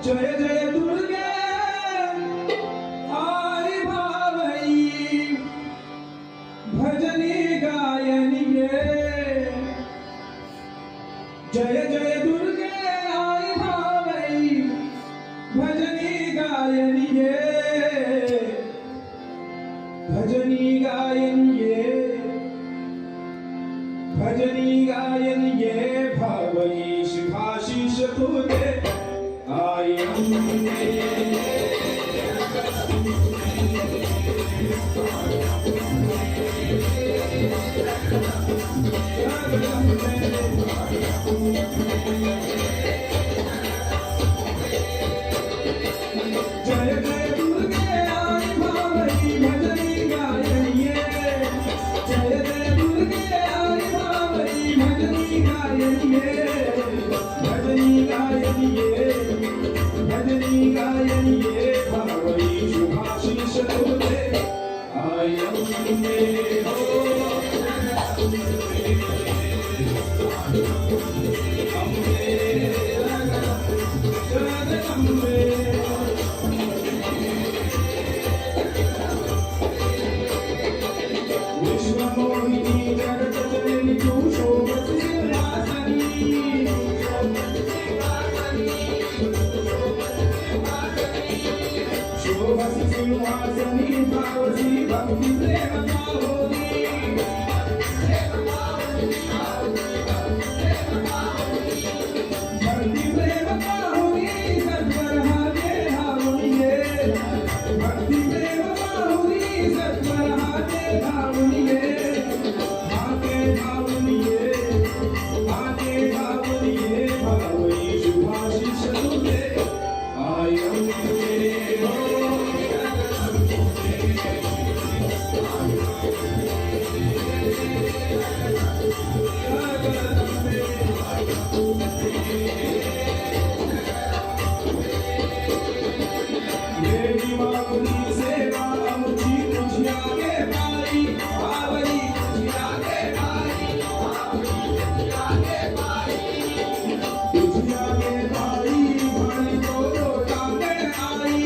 जय जय दुर्गे आई भावई भजनी गायनी ये जय जय दुर्गे आई भावई भजनी गायनी ये भजनी गायनी ये भजनी गायनी ये भावई शिभाशीष तुझे आई जय जय दुर्गे आई भावई भजनी गायनी ये जय जय दुर्गे आई भावई भजनी गायनी ये भजनी गायनी ये भजनी गायनी ये भावई शुभाशीष तुझे आई अम्बे हो अम्बे जय अम्बे विश्वमोहिनी जगज्जननी तू शोभसी सिंहासनी शोभसी सिंहासनी भावसी भक्ति प्रेम पावनी भक्ति प्रेम पावनी सत्वर हाथे धावनी ये भक्ति प्रेम पावनी सत्वर हाथे धावनी ये हाथे धावनी ये हाथे धावनी ये भावई शुभाशीष तुझे आई अम्बे हो देवी माँ सेवा अमुची तुझी आगे पाई आवरी तुझी आगे पाई तुझी आगे पाई भाई तो लोटांगे आई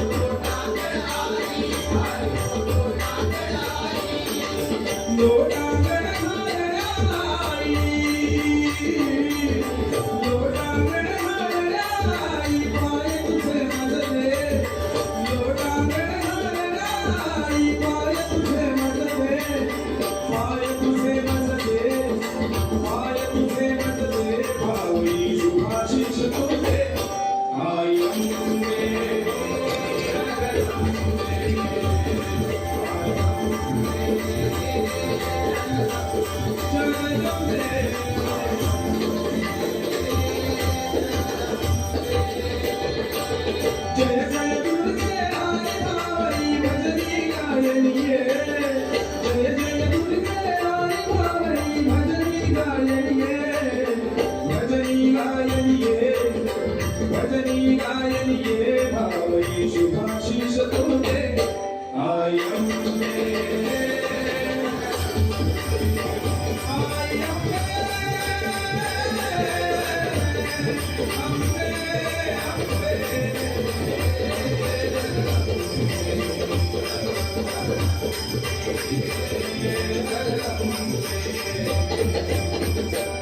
लोटांगे आई लोटांगे आई पाए तुझे मजले लोटांगे आई पाए तुझे मजले पाए तुझे मजले पाए तुझे मजले भावई शुभाशीष तुझे आई अम्बे जय अम्बे जय जय दुर्गे आई भावई भजनी गायनी ये जय जय दुर्गे आई भावई भजनी गायनी ये भजनी गायनी ये भजनी गायनी ये भावई शुभाशीष तुझे आई अम्बे आई अम्बे अम्बे